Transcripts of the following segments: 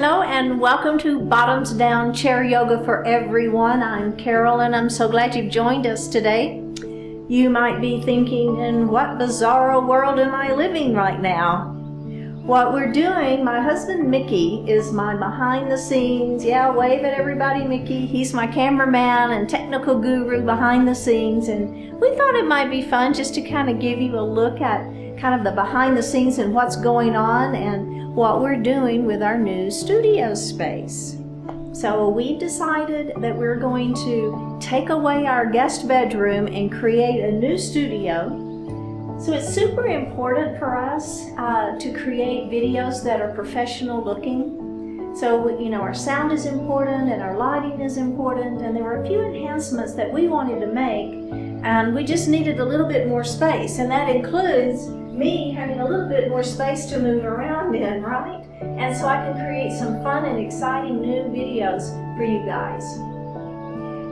Hello and welcome to Bottoms Down Chair Yoga for Everyone. I'm Carol and I'm so glad you've joined us today. You might be thinking, in what bizarro world am I living right now? What we're doing, my husband Mickey is my behind the scenes, wave at everybody Mickey. He's my cameraman and technical guru behind the scenes, and we thought it might be fun just to kind of give you a look at kind of the behind the scenes and what's going on and what we're doing with our new studio space. So we decided that we're going to take away our guest bedroom and create a new studio. So it's super important for us to create videos that are professional looking. So, our sound is important and our lighting is important, and there were a few enhancements that we wanted to make, and we just needed a little bit more space, and that includes me having a little bit more space to move around in, right? And so I can create some fun and exciting new videos for you guys.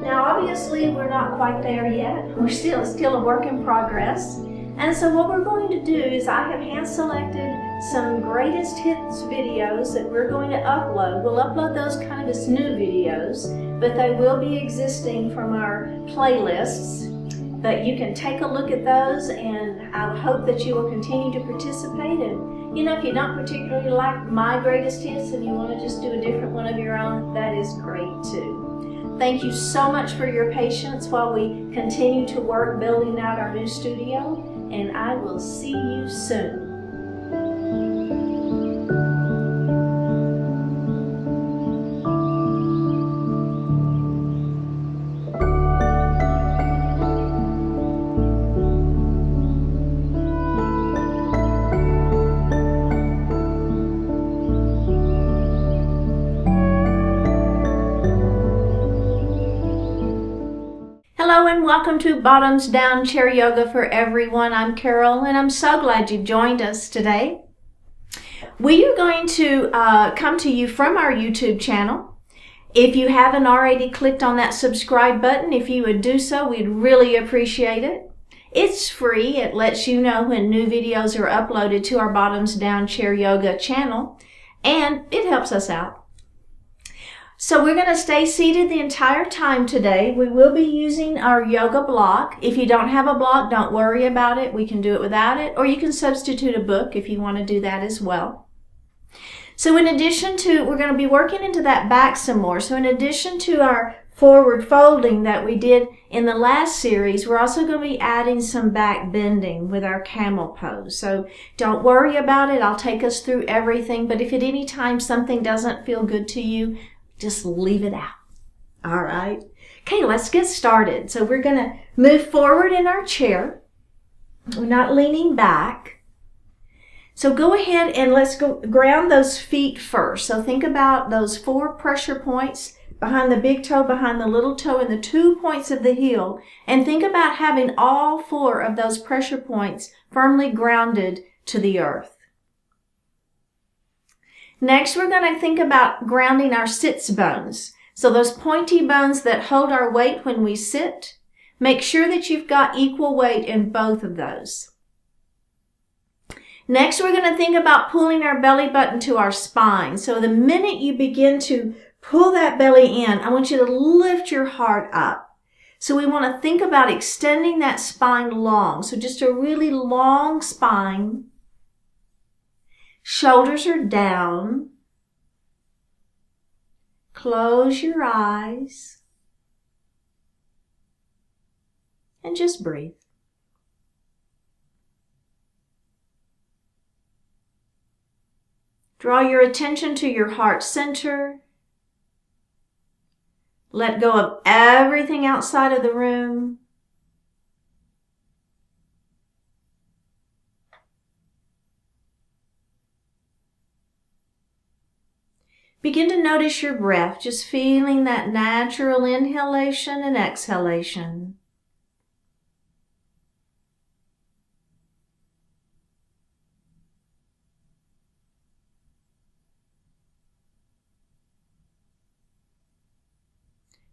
Now, obviously, we're not quite there yet. We're still a work in progress. And so what we're going to do is I have hand selected some greatest hits videos that we're going to upload. We'll upload those kind of as new videos, but they will be existing from our playlists. But you can take a look at those, and I hope that you will continue to participate. And if you don't particularly like my greatest hits and you want to just do a different one of your own, that is great too. Thank you so much for your patience while we continue to work building out our new studio, and I will see you soon. Hello and welcome to Bottoms Down Chair Yoga for Everyone. I'm Carol and I'm so glad you've joined us today. We are going to come to you from our YouTube channel. If you haven't already clicked on that subscribe button, if you would do so, we'd really appreciate it. It's free. It lets you know when new videos are uploaded to our Bottoms Down Chair Yoga channel, and it helps us out. So we're going to stay seated the entire time today. We will be using our yoga block. If you don't have a block, don't worry about it. We can do it without it, or you can substitute a book if you want to do that as well. So in addition to, we're going to be working into that back some more. So in addition to our forward folding that we did in the last series, we're also going to be adding some back bending with our camel pose. So don't worry about it. I'll take us through everything. But if at any time something doesn't feel good to you, just leave it out. All right. Okay, let's get started. So we're going to move forward in our chair. We're not leaning back. So go ahead and let's go ground those feet first. So think about those 4 pressure points behind the big toe, behind the little toe, and the 2 points of the heel. And think about having all 4 of those pressure points firmly grounded to the earth. Next, we're going to think about grounding our sits bones. So those pointy bones that hold our weight when we sit, make sure that you've got equal weight in both of those. Next, we're going to think about pulling our belly button to our spine. So the minute you begin to pull that belly in, I want you to lift your heart up. So we want to think about extending that spine long. So just a really long spine. Shoulders are down. Close your eyes. And just breathe. Draw your attention to your heart center. Let go of everything outside of the room. Begin to notice your breath, just feeling that natural inhalation and exhalation.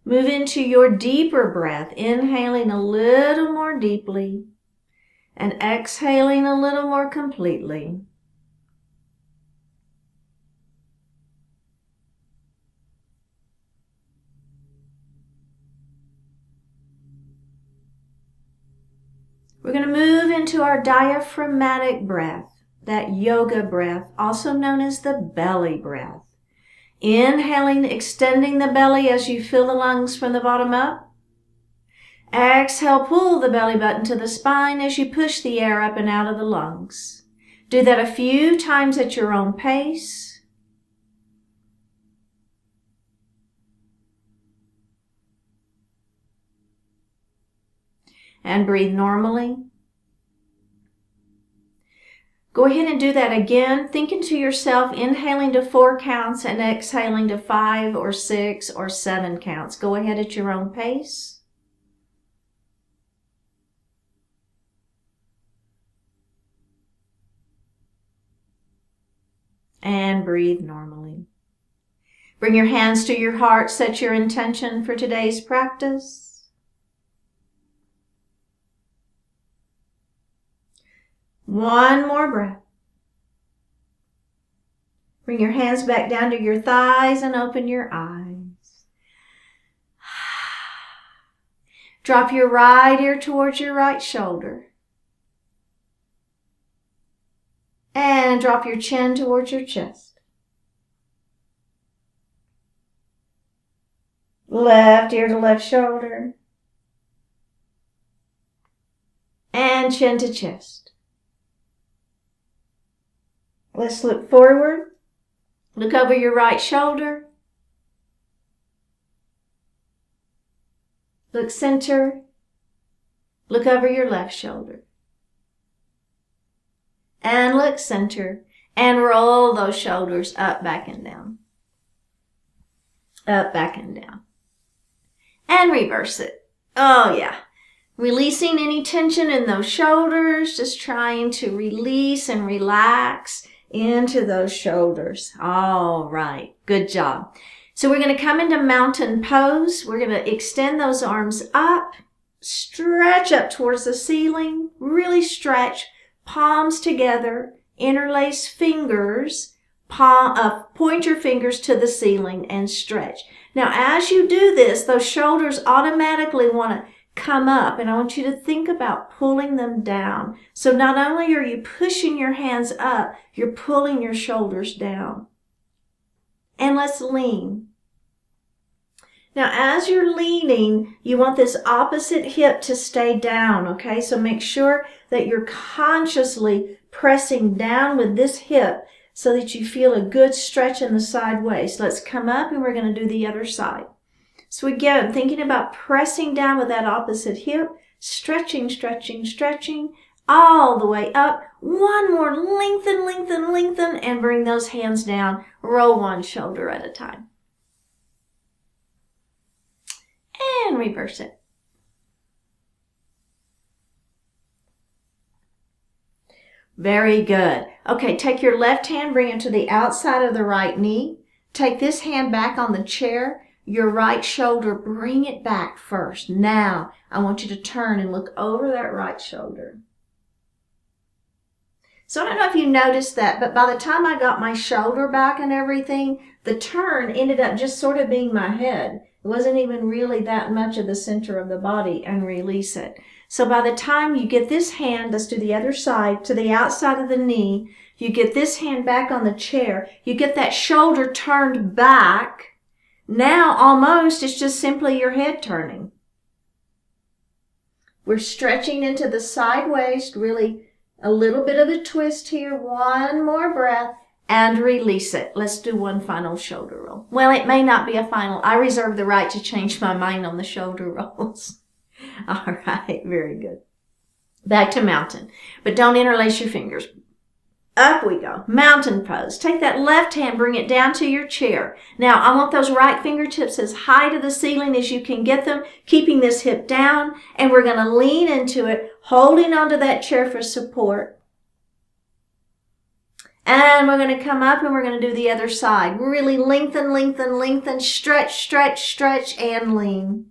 Move into your deeper breath, inhaling a little more deeply and exhaling a little more completely. We're going to move into our diaphragmatic breath, that yoga breath, also known as the belly breath. Inhaling, extending the belly as you fill the lungs from the bottom up. Exhale, pull the belly button to the spine as you push the air up and out of the lungs. Do that a few times at your own pace. And breathe normally. Go ahead and do that again, thinking to yourself, inhaling to 4 counts and exhaling to 5 or 6 or 7 counts. Go ahead at your own pace. And breathe normally. Bring your hands to your heart. Set your intention for today's practice. One more breath. Bring your hands back down to your thighs and open your eyes. Drop your right ear towards your right shoulder. And drop your chin towards your chest. Left ear to left shoulder. And chin to chest. Let's look forward. Look over your right shoulder. Look center. Look over your left shoulder. And look center. And roll those shoulders up, back, and down. Up, back, and down. And reverse it. Oh, yeah. Releasing any tension in those shoulders. Just trying to release and relax into those shoulders. All right. Good job. So we're going to come into mountain pose. We're going to extend those arms up. Stretch up towards the ceiling. Really stretch. Palms together. Interlace fingers. Point your fingers to the ceiling and stretch. Now, as you do this, those shoulders automatically want to come up, and I want you to think about pulling them down. So not only are you pushing your hands up, you're pulling your shoulders down. And let's lean. Now, as you're leaning, you want this opposite hip to stay down, okay? So make sure that you're consciously pressing down with this hip so that you feel a good stretch in the side waist. Let's come up, and we're going to do the other side. So again, thinking about pressing down with that opposite hip, stretching, stretching, stretching, all the way up. One more, lengthen, lengthen, lengthen, and bring those hands down. Roll one shoulder at a time. And reverse it. Very good. Okay, take your left hand, bring it to the outside of the right knee. Take this hand back on the chair. Your right shoulder, bring it back first. Now, I want you to turn and look over that right shoulder. So I don't know if you noticed that, but by the time I got my shoulder back and everything, the turn ended up just sort of being my head. It wasn't even really that much of the center of the body, and release it. So by the time you get this hand, let's do the other side, to the outside of the knee, you get this hand back on the chair, you get that shoulder turned back. Now, almost, it's just simply your head turning. We're stretching into the side waist, really a little bit of a twist here. One more breath and release it. Let's do one final shoulder roll. Well, it may not be a final. I reserve the right to change my mind on the shoulder rolls. All right, very good. Back to mountain, but don't interlace your fingers. Up we go. Mountain pose. Take that left hand, bring it down to your chair. Now, I want those right fingertips as high to the ceiling as you can get them, keeping this hip down, and we're going to lean into it, holding onto that chair for support. And we're going to come up and we're going to do the other side. Really lengthen, lengthen, lengthen, stretch, stretch, stretch, and lean.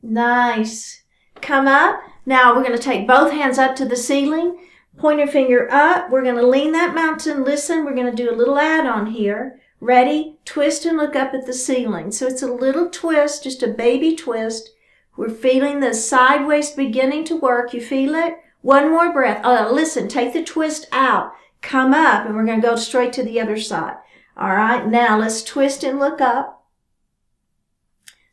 Nice. Come up. Now, we're going to take both hands up to the ceiling. Pointer finger up. We're going to lean that mountain. Listen, we're going to do a little add-on here. Ready? Twist and look up at the ceiling. So it's a little twist, just a baby twist. We're feeling the side waist beginning to work. You feel it? One more breath. Listen, take the twist out. Come up, and we're going to go straight to the other side. All right, now let's twist and look up.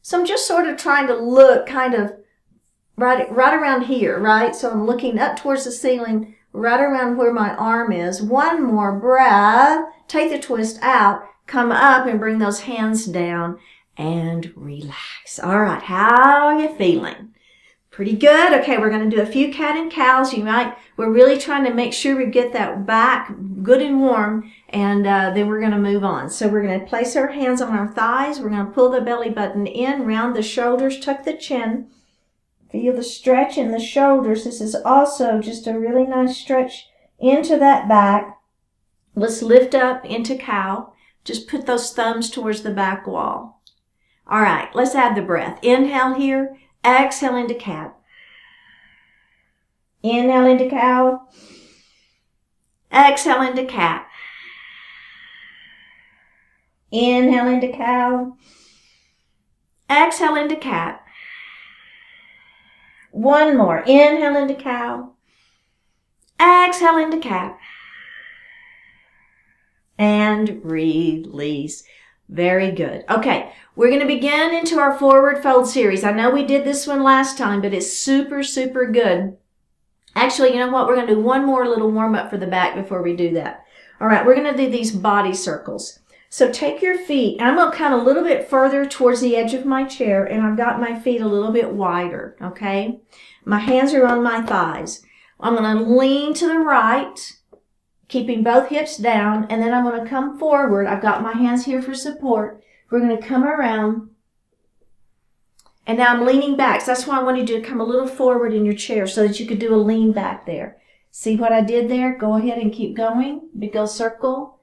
So I'm just sort of trying to look kind of right around here, right? So I'm looking up towards the ceiling, right around where my arm is. One more breath. Take the twist out. Come up and bring those hands down and relax. All right, how are you feeling? Pretty good. Okay, we're going to do a few cat and cows. We're really trying to make sure we get that back good and warm, and then we're going to move on. So we're going to place our hands on our thighs. We're going to pull the belly button in, round the shoulders, tuck the chin. Feel the stretch in the shoulders. This is also just a really nice stretch into that back. Let's lift up into cow. Just put those thumbs towards the back wall. All right, let's add the breath. Inhale here. Exhale into cat. Inhale into cow. Exhale into cat. Inhale into cow. Exhale into cat. One more. Inhale into cow. Exhale into cat. And release. Very good. Okay, we're going to begin into our forward fold series. I know we did this one last time, but it's super, super good. Actually, you know what? We're going to do one more little warm-up for the back before we do that. All right, we're going to do these body circles. So take your feet, and I'm going to come a little bit further towards the edge of my chair, and I've got my feet a little bit wider, okay? My hands are on my thighs. I'm going to lean to the right, keeping both hips down, and then I'm going to come forward. I've got my hands here for support. We're going to come around, and now I'm leaning back. So that's why I wanted you to come a little forward in your chair so that you could do a lean back there. See what I did there? Go ahead and keep going. Big circle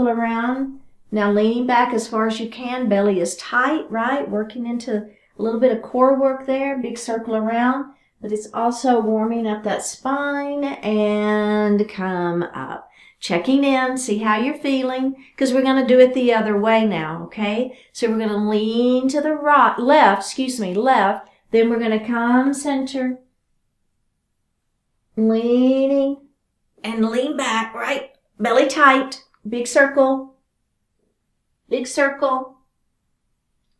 around. Now leaning back as far as you can. Belly is tight, right? Working into a little bit of core work there. Big circle around. But it's also warming up that spine, and come up. Checking in, see how you're feeling, because we're going to do it the other way now, okay? So we're going to lean to the left, then we're going to come center, leaning, and lean back, right? Belly tight, big circle, big circle,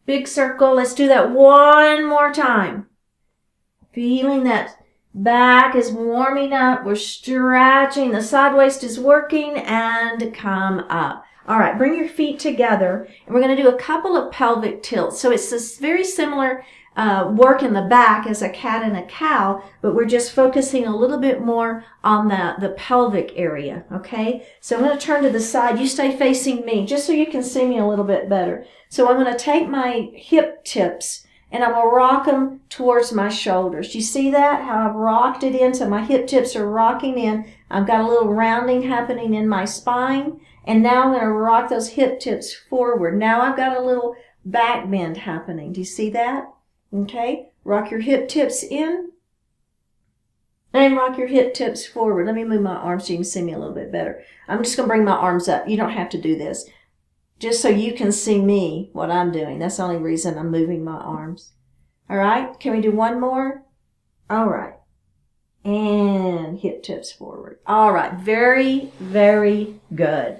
big circle. Let's do that one more time. Feeling that back is warming up. We're stretching. The side waist is working, and come up. All right, bring your feet together, and we're going to do a couple of pelvic tilts. So it's this very similar work in the back as a cat and a cow, but we're just focusing a little bit more on the pelvic area, okay? So I'm going to turn to the side. You stay facing me, just so you can see me a little bit better. So I'm going to take my hip tips, and I'm going to rock them towards my shoulders. Do you see that? How I've rocked it in, so my hip tips are rocking in. I've got a little rounding happening in my spine. And now I'm going to rock those hip tips forward. Now I've got a little back bend happening. Do you see that? Okay. Rock your hip tips in. And rock your hip tips forward. Let me move my arms so you can see me a little bit better. I'm just going to bring my arms up. You don't have to do this. Just so you can see me, what I'm doing. That's the only reason I'm moving my arms. All right. Can we do one more? All right. And hip tips forward. All right. Very, very good.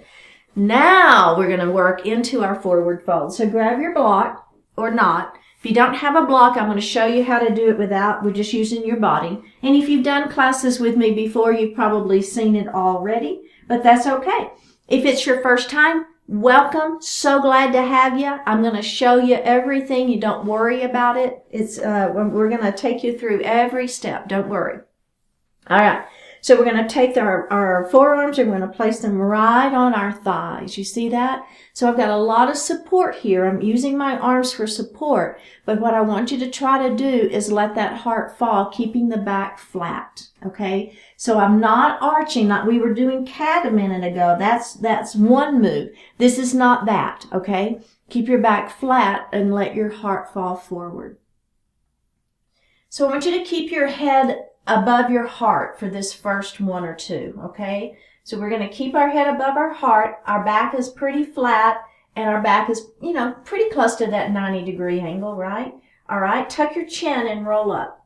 Now we're going to work into our forward fold. So grab your block or not. If you don't have a block, I'm going to show you how to do it without. We're just using your body. And if you've done classes with me before, you've probably seen it already, but that's okay. If it's your first time, welcome. So glad to have you. I'm going to show you everything. You don't worry about it. We're going to take you through every step. Don't worry. All right. So we're going to take our forearms and we're going to place them right on our thighs. You see that? So I've got a lot of support here. I'm using my arms for support. But what I want you to try to do is let that heart fall, keeping the back flat. Okay? So I'm not arching like we were doing cat a minute ago. That's one move. This is not that. Okay? Keep your back flat and let your heart fall forward. So I want you to keep your head above your heart for this first one or two, okay? So we're going to keep our head above our heart. Our back is pretty flat, and our back is, pretty close to that 90-degree angle, right? All right, tuck your chin and roll up.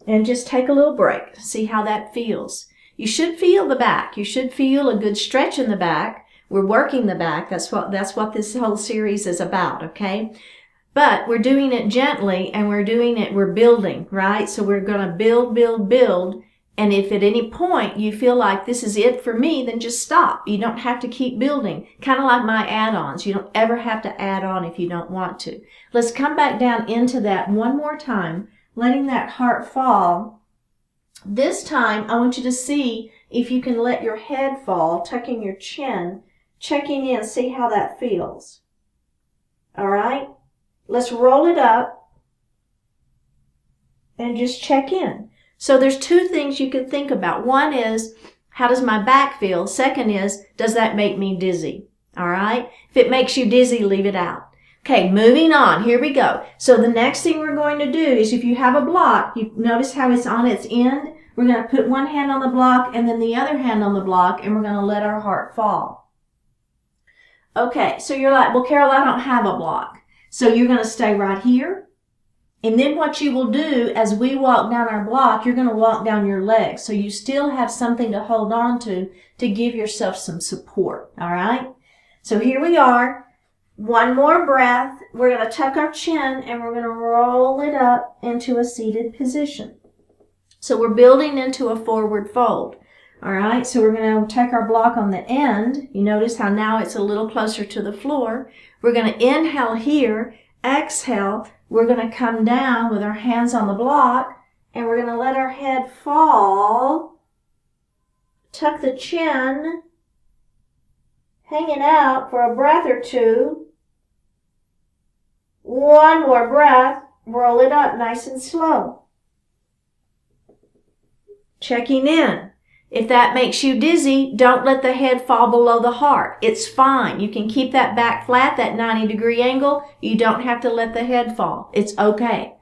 And just take a little break. See how that feels. You should feel the back. You should feel a good stretch in the back. We're working the back. That's what this whole series is about, okay? But we're doing it gently, and we're building, right? So we're going to build, build, build. And if at any point you feel like this is it for me, then just stop. You don't have to keep building. Kind of like my add-ons. You don't ever have to add on if you don't want to. Let's come back down into that one more time, letting that heart fall. This time, I want you to see if you can let your head fall, tucking your chin, checking in, see how that feels. All right? Let's roll it up and just check in. So there's two things you can think about. One is, how does my back feel? Second is, does that make me dizzy? All right? If it makes you dizzy, leave it out. Okay, moving on. Here we go. So the next thing we're going to do is, if you have a block, you notice how it's on its end? We're going to put one hand on the block and then the other hand on the block, and we're going to let our heart fall. Okay, so you're like, well, Carol, I don't have a block. So you're going to stay right here. And then what you will do as we walk down our block, you're going to walk down your legs. So you still have something to hold on to give yourself some support. All right? So here we are. One more breath. We're going to tuck our chin and we're going to roll it up into a seated position. So we're building into a forward fold. All right? So we're going to take our block on the end. You notice how now it's a little closer to the floor. We're going to inhale here, exhale. We're going to come down with our hands on the block, and we're going to let our head fall. Tuck the chin, hang it out for a breath or two. One more breath. Roll it up nice and slow. Checking in. If that makes you dizzy, don't let the head fall below the heart. It's fine. You can keep that back flat, that 90-degree angle. You don't have to let the head fall. It's okay.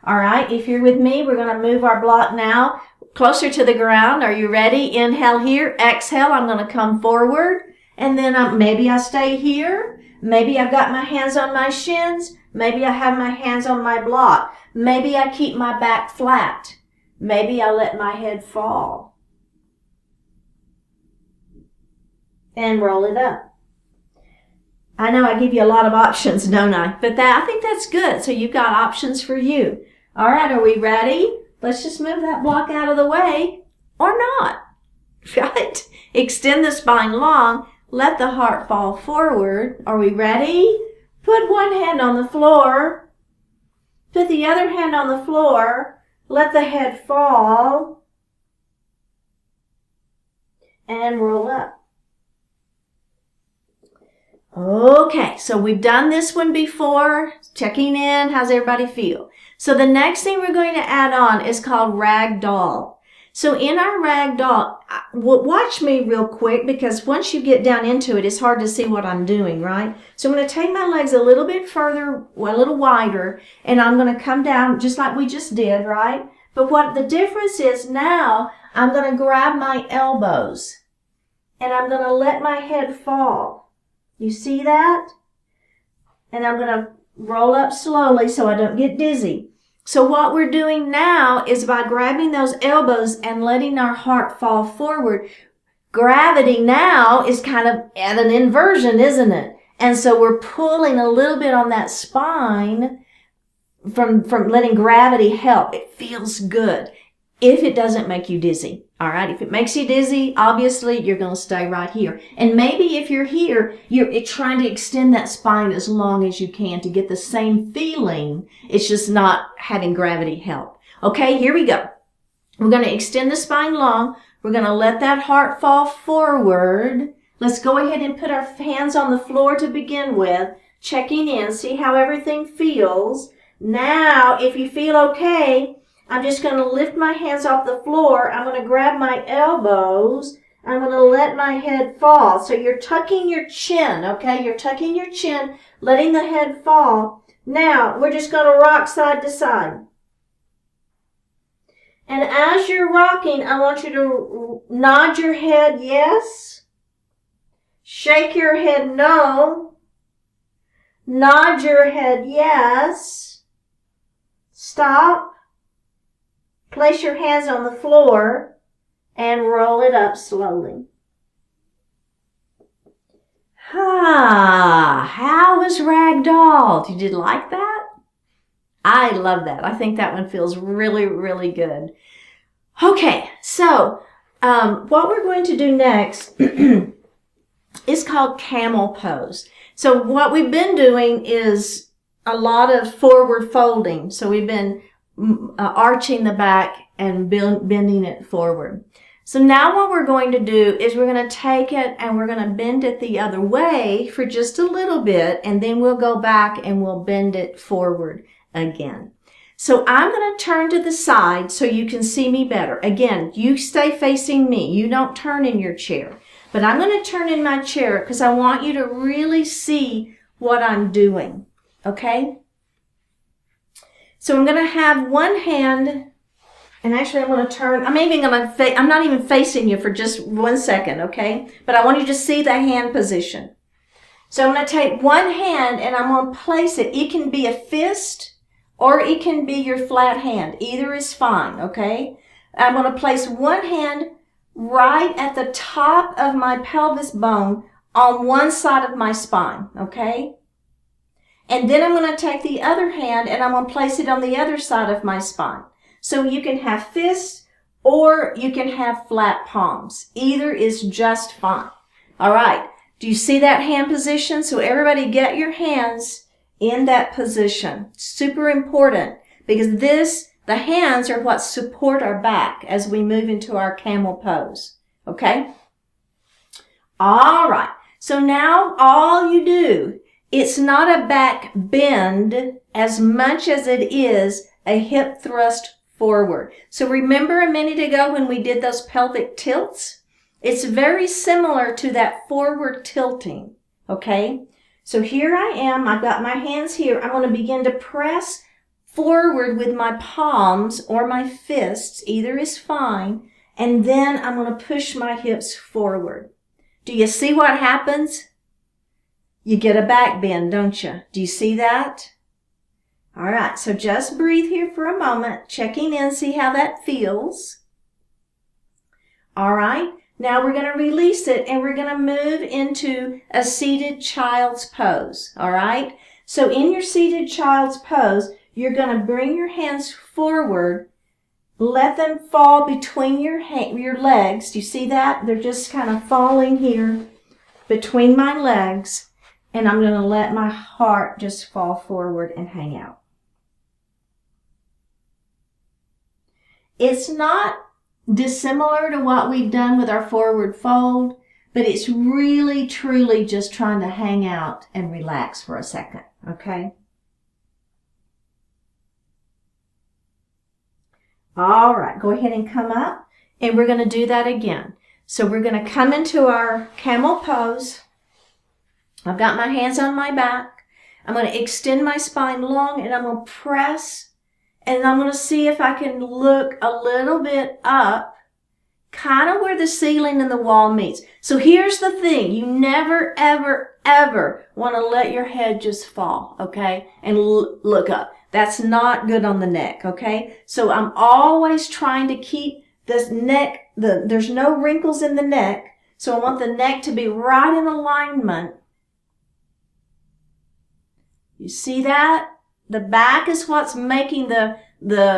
All right, if you're with me, we're going to move our block now closer to the ground. Are you ready? Inhale here, exhale. I'm going to come forward, and then maybe I stay here. Maybe I've got my hands on my shins. Maybe I have my hands on my block. Maybe I keep my back flat. Maybe I let my head fall. And roll it up. I know I give you a lot of options, don't I? But I think that's good. So you've got options for you. All right, are we ready? Let's just move that block out of the way. Or not. Right? Extend the spine long. Let the heart fall forward. Are we ready? Put one hand on the floor. Put the other hand on the floor. Let the head fall. And roll up. Okay, so we've done this one before. Checking in. How's everybody feel? So the next thing we're going to add on is called ragdoll. So in our ragdoll, watch me real quick, because once you get down into it, it's hard to see what I'm doing, right? So I'm going to take my legs a little bit further, a little wider, and I'm going to come down just like we just did, right? But what the difference is now, I'm going to grab my elbows, and I'm going to let my head fall. You see that? And I'm going to roll up slowly so I don't get dizzy. So what we're doing now is, by grabbing those elbows and letting our heart fall forward, gravity now is kind of at an inversion, isn't it? And so we're pulling a little bit on that spine from letting gravity help. It feels good if it doesn't make you dizzy. All right, if it makes you dizzy, obviously you're going to stay right here. And maybe if you're here, you're trying to extend that spine as long as you can to get the same feeling. It's just not having gravity help. Okay, here we go. We're going to extend the spine long. We're going to let that heart fall forward. Let's go ahead and put our hands on the floor to begin with. Checking in, see how everything feels. Now, if you feel okay, I'm just going to lift my hands off the floor. I'm going to grab my elbows. I'm going to let my head fall. So you're tucking your chin, okay? You're tucking your chin, letting the head fall. Now, we're just going to rock side to side. And as you're rocking, I want you to nod your head yes. Shake your head no. Nod your head yes. Stop. Place your hands on the floor and roll it up slowly. How was ragdoll? Did you like that? I love that. I think that one feels really, really good. Okay, so what we're going to do next is called camel pose. So what we've been doing is a lot of forward folding. So we've been arching the back and bending it forward. So now what we're going to do is we're going to take it and we're going to bend it the other way for just a little bit, and then we'll go back and we'll bend it forward again. So I'm going to turn to the side so you can see me better. Again, you stay facing me. You don't turn in your chair. But I'm going to turn in my chair because I want you to really see what I'm doing. Okay? So I'm going to have one hand, and actually I'm going to turn. I'm not even facing you for just 1 second, okay? But I want you to see the hand position. So I'm going to take one hand and I'm going to place it. It can be a fist or it can be your flat hand. Either is fine, okay? I'm going to place one hand right at the top of my pelvis bone on one side of my spine, okay? And then I'm going to take the other hand and I'm going to place it on the other side of my spine. So you can have fists or you can have flat palms. Either is just fine. All right. Do you see that hand position? So everybody get your hands in that position. Super important because the hands are what support our back as we move into our camel pose. Okay? All right. So now all you do, it's not a back bend as much as it is a hip thrust forward. So remember a minute ago when we did those pelvic tilts? It's very similar to that forward tilting. Okay? So here I am. I've got my hands here. I'm going to begin to press forward with my palms or my fists. Either is fine. And then I'm going to push my hips forward. Do you see what happens? You get a back bend, don't you? Do you see that? All right, so just breathe here for a moment, checking in, see how that feels. All right, now we're going to release it and we're going to move into a seated child's pose. All right, so in your seated child's pose, you're going to bring your hands forward, let them fall between your legs. Do you see that? They're just kind of falling here between my legs. And I'm going to let my heart just fall forward and hang out. It's not dissimilar to what we've done with our forward fold, but it's really, truly just trying to hang out and relax for a second, okay? All right, go ahead and come up, and we're going to do that again. So we're going to come into our camel pose. I've got my hands on my back. I'm going to extend my spine long and I'm going to press and I'm going to see if I can look a little bit up, kind of where the ceiling and the wall meets. So here's the thing. You never, ever, ever want to let your head just fall, okay? And look up. That's not good on the neck, okay? So I'm always trying to keep this neck, there's no wrinkles in the neck. So I want the neck to be right in alignment. You see that? The back is what's making the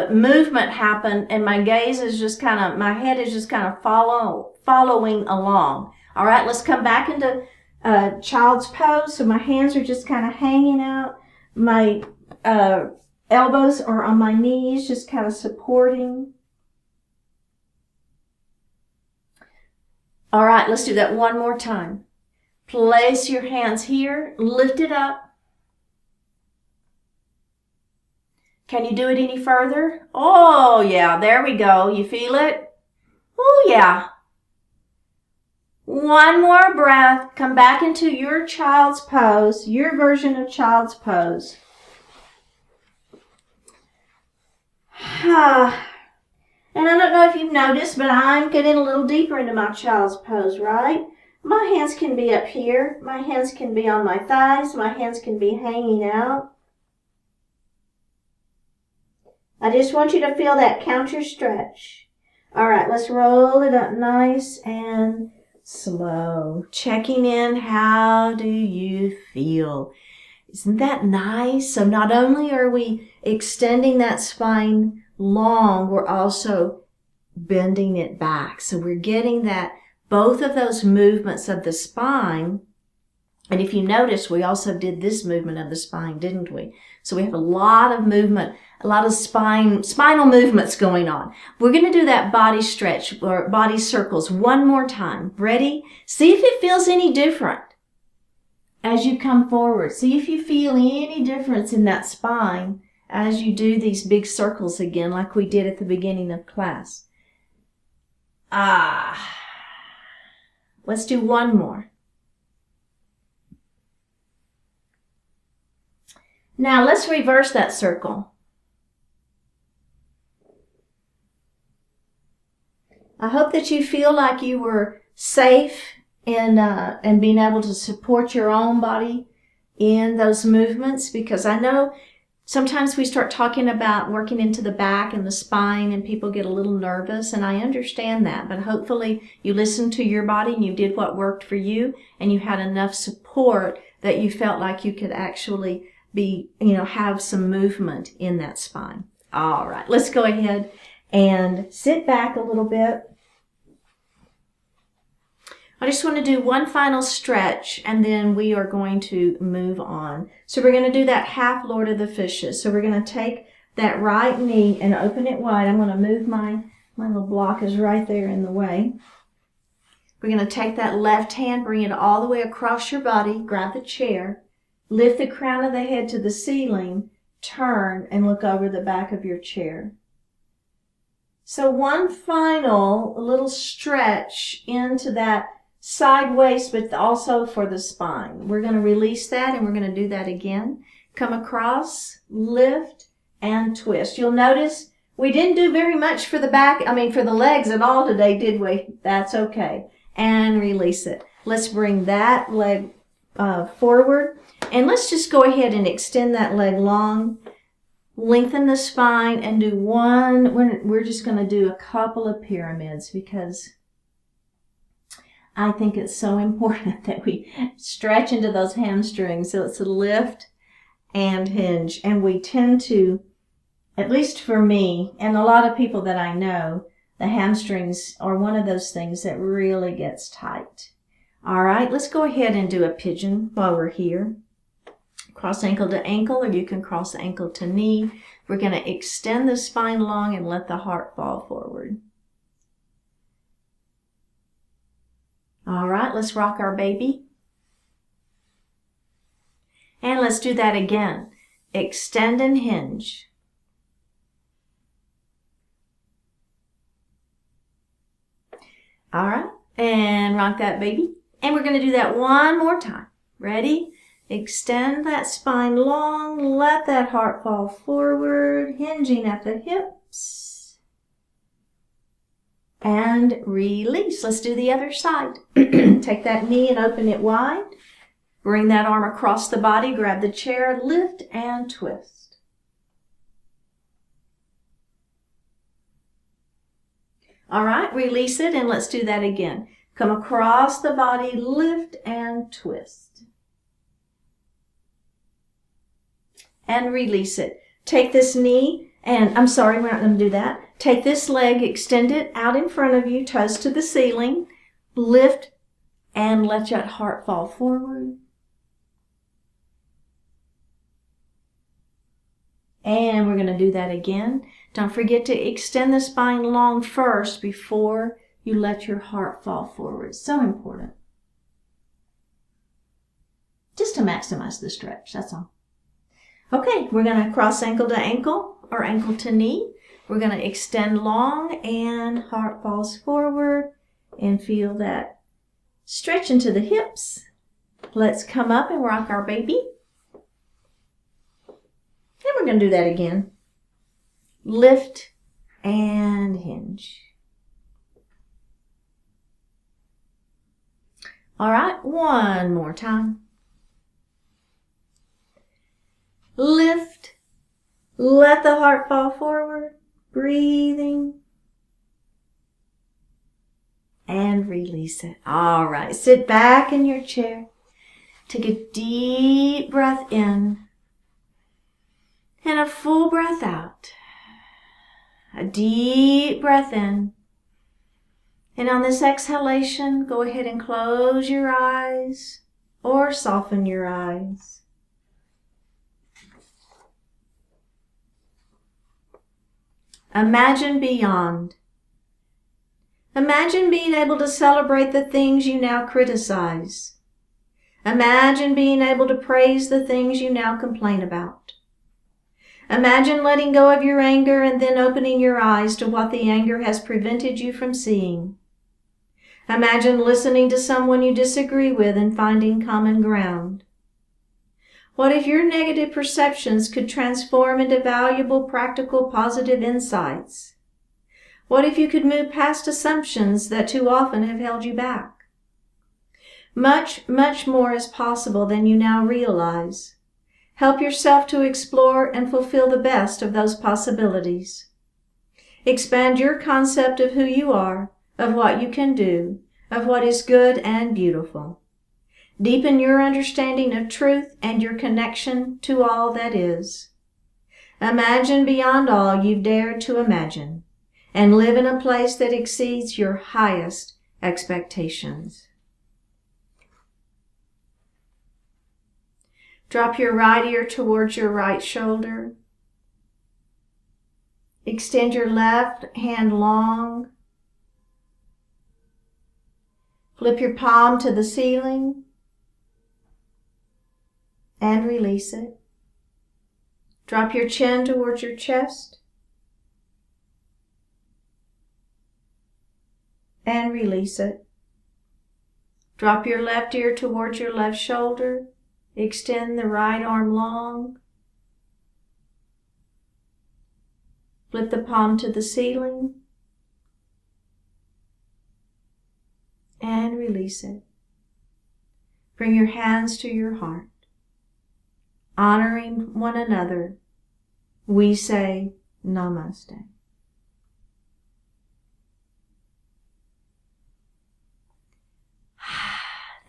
movement happen, and my gaze is just my head is just kind of following along. All right, let's come back into child's pose. So my hands are just kind of hanging out. My elbows are on my knees, just kind of supporting. All right, let's do that one more time. Place your hands here, lift it up. Can you do it any further? Oh, yeah, there we go. You feel it? Oh, yeah. One more breath. Come back into your child's pose, your version of child's pose. And I don't know if you've noticed, but I'm getting a little deeper into my child's pose, right? My hands can be up here. My hands can be on my thighs. My hands can be hanging out. I just want you to feel that counter stretch. All right, let's roll it up nice and slow. Checking in, how do you feel? Isn't that nice? So not only are we extending that spine long, we're also bending it back. So we're getting that, both of those movements of the spine. And if you notice, we also did this movement of the spine, didn't we? So we have a lot of movement, a lot of spinal movements going on. We're going to do that body stretch or body circles one more time. Ready? See if it feels any different as you come forward. See if you feel any difference in that spine as you do these big circles again, like we did at the beginning of class. Let's do one more. Now let's reverse that circle. I hope that you feel like you were safe in being able to support your own body in those movements, because I know sometimes we start talking about working into the back and the spine and people get a little nervous, and I understand that, but hopefully you listened to your body and you did what worked for you and you had enough support that you felt like you could actually have some movement in that spine. All right, let's go ahead and sit back a little bit. I just want to do one final stretch and then we are going to move on. So we're going to do that half Lord of the Fishes. So we're going to take that right knee and open it wide. I'm going to move my little block is right there in the way. We're going to take that left hand, bring it all the way across your body, grab the chair, lift the crown of the head to the ceiling, turn and look over the back of your chair. So one final little stretch into that sideways, but also for the spine. We're going to release that and we're going to do that again. Come across, lift, and twist. You'll notice we didn't do very much for the back, for the legs at all today, did we? That's okay. And release it. Let's bring that leg forward. And let's just go ahead and extend that leg long. Lengthen the spine and do one. We're just going to do a couple of pyramids because I think it's so important that we stretch into those hamstrings. So it's a lift and hinge. And we tend to, at least for me and a lot of people that I know, the hamstrings are one of those things that really gets tight. All right, let's go ahead and do a pigeon while we're here. Cross ankle to ankle, or you can cross ankle to knee. We're going to extend the spine long and let the heart fall forward. All right, let's rock our baby. And let's do that again. Extend and hinge. All right, and rock that baby. And we're going to do that one more time. Ready? Extend that spine long, let that heart fall forward, hinging at the hips. And release. Let's do the other side. Take that knee and open it wide. Bring that arm across the body, grab the chair, lift and twist. All right, release it and let's do that again. Come across the body, lift and twist. And release it. Take this knee and, I'm sorry, we're not going to do that. Take this leg, extend it out in front of you, toes to the ceiling, lift and let that heart fall forward. And we're going to do that again. Don't forget to extend the spine long first before you let your heart fall forward. So important. Just to maximize the stretch, that's all. Okay, we're going to cross ankle to ankle or ankle to knee. We're going to extend long and heart falls forward and feel that stretch into the hips. Let's come up and rock our baby. And we're going to do that again. Lift and hinge. All right, one more time. Lift. Let the heart fall forward. Breathing. And release it. All right, sit back in your chair. Take a deep breath in and a full breath out. A deep breath in. And on this exhalation, go ahead and close your eyes or soften your eyes. Imagine beyond. Imagine being able to celebrate the things you now criticize. Imagine being able to praise the things you now complain about. Imagine letting go of your anger and then opening your eyes to what the anger has prevented you from seeing. Imagine listening to someone you disagree with and finding common ground. What if your negative perceptions could transform into valuable, practical, positive insights? What if you could move past assumptions that too often have held you back? Much, much more is possible than you now realize. Help yourself to explore and fulfill the best of those possibilities. Expand your concept of who you are, of what you can do, of what is good and beautiful. Deepen your understanding of truth and your connection to all that is. Imagine beyond all you've dared to imagine, and live in a place that exceeds your highest expectations. Drop your right ear towards your right shoulder. Extend your left hand long. Flip your palm to the ceiling and release it. Drop your chin towards your chest and release it. Drop your left ear towards your left shoulder. Extend the right arm long. Flip the palm to the ceiling and release it. Bring your hands to your heart. Honoring one another, we say Namaste.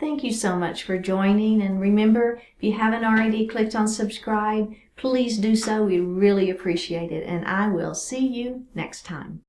Thank you so much for joining, and remember, if you haven't already clicked on subscribe, please do so. We really appreciate it, and I will see you next time.